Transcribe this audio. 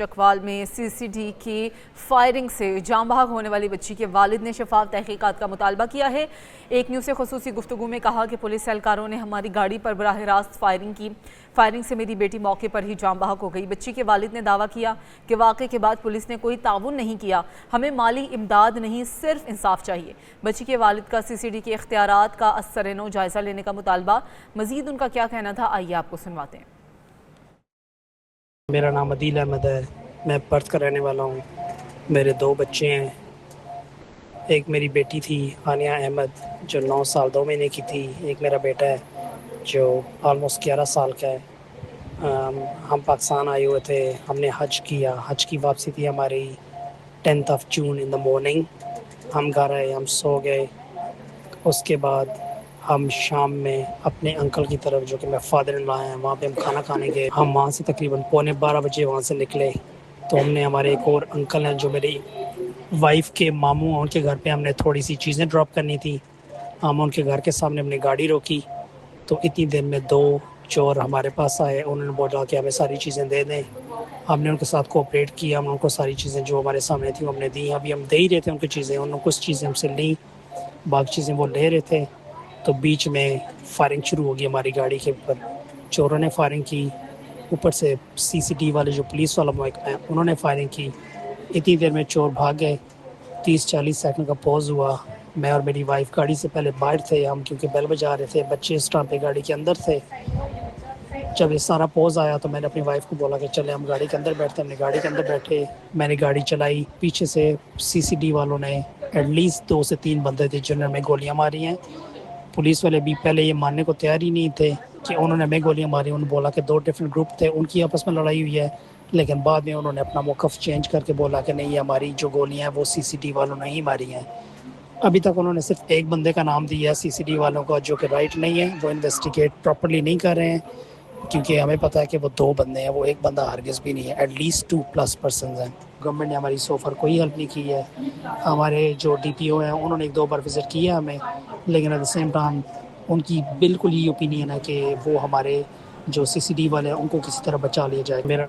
چکوال میں سی C D کی firing سے جاں بحق ہونے والی بچی کے والد نے شفاف تحقیقات کا مطالبہ کیا ہے۔ ایک نیوز سے خصوصی گفتگو میں کہا کہ پولیس اہلکاروں نے ہماری گاڑی پر براہ راست فائرنگ کی۔ فائرنگ سے میری بیٹی موقع پر ہی جاں بحق ہو گئی۔ بچی کے والد نے دعویٰ کیا کہ واقعے کے بعد پولیس نے کوئی تعاون نہیں کیا، ہمیں مالی امداد نہیں، صرف انصاف چاہیے۔ بچی کے والد کا سی سی ڈی کے اختیارات کا ازسرنو جائزہ لینے کا مطالبہ۔ مزید ان کا کیا کہنا تھا، آئیے آپ کو سنواتے ہیں۔ میرا نام عدیل احمد ہے، میں پرتھ کا رہنے والا ہوں۔ میرے 2 بچے ہیں، ایک میری بیٹی تھی ہانیہ احمد جو 9 سال 2 مہینے کی تھی، ایک میرا بیٹا ہے جو آلموسٹ 11 سال کا ہے۔ ہم پاکستان آئے ہوئے تھے، ہم نے حج کیا، حج کی واپسی تھی ہماری 10 جون ان دا مارننگ۔ ہم گھر آئے، ہم سو گئے۔ اس کے بعد ہم شام میں اپنے انکل کی طرف جو کہ میرے فادر ان لا ہیں وہاں پہ ہم کھانا کھانے گئے۔ ہم وہاں سے تقریباً 11:15 بجے وہاں سے نکلے تو ہم نے ہمارے ایک اور انکل ہیں جو میری وائف کے ماموں ہیں، ان کے گھر پہ ہم نے تھوڑی سی چیزیں ڈراپ کرنی تھی۔ ہم ان کے گھر کے سامنے اپنی گاڑی روکی تو اتنی دیر میں 2 چور ہمارے پاس آئے، انہوں نے بولا کہ ہمیں ساری چیزیں دے دیں۔ ہم نے ان کے ساتھ کوآپریٹ کیا، ہم ان کو ساری چیزیں جو ہمارے سامنے تھیں ہم نے دی۔ ابھی ہم دے ہی رہے تھے ان کی چیزیں، انہوں نے کچھ چیزیں ہم سے لیں، باقی چیزیں وہ لے رہے تھے تو بیچ میں فائرنگ شروع ہوگی ہماری گاڑی کے اوپر۔ چوروں نے فائرنگ کی، اوپر سے سی سی ٹی والے جو پولیس والا محکمہ ہے انہوں نے فائرنگ کی۔ اتنی دیر میں چور بھاگ گئے، 30-40 سیکنڈ کا پوز ہوا۔ میں اور میری وائف گاڑی سے پہلے باہر تھے، ہم کیونکہ بیل بجا رہے تھے، بچے اس ٹائم پہ گاڑی کے اندر تھے۔ جب یہ سارا پوز آیا تو میں نے اپنی وائف کو بولا کہ چلے ہم گاڑی کے اندر بیٹھتے ہیں۔ ہم نے گاڑی کے اندر بیٹھے، میں نے گاڑی چلائی، پیچھے سے سی سی ٹی والوں نے ایٹ لیسٹ 2 سے 3 بندے تھے جنہوں نے ہمیں گولیاں ماری ہیں۔ پولیس والے بھی پہلے یہ ماننے کو تیار ہی نہیں تھے کہ انہوں نے ہمیں گولیاں ماری۔ انہوں نے بولا کہ 2 ڈفرینٹ گروپ تھے، ان کی آپس میں لڑائی ہوئی ہے، لیکن بعد میں انہوں نے اپنا موقف چینج کر کے بولا کہ نہیں، ہماری جو گولیاں ہیں وہ سی سی ٹی والوں نے ہی ماری ہیں۔ ابھی تک انہوں نے صرف ایک بندے کا نام دیا ہے سی سی ٹی والوں کا، جو کہ رائٹ نہیں ہے، وہ انویسٹیگیٹ پراپرلی نہیں کر رہے ہیں کیونکہ ہمیں پتہ ہے کہ وہ 2 بندے ہیں، وہ ایک بندہ ہرگز بھی نہیں ہے، ایٹ لیسٹ 2+ پرسنز ہیں۔ گورنمنٹ نے ہماری سو فار کوئی ہیلپ نہیں کی ہے۔ ہمارے جو ڈی پی او ہیں انہوں نے 1-2 بار وزٹ کیا ہمیں، لیکن ایٹ دا سیم ٹائم ان کی بالکل ہی اوپینین ہے کہ وہ ہمارے جو سی سی ڈی والے ہیں ان کو کسی طرح بچا لیا جائے۔ میرا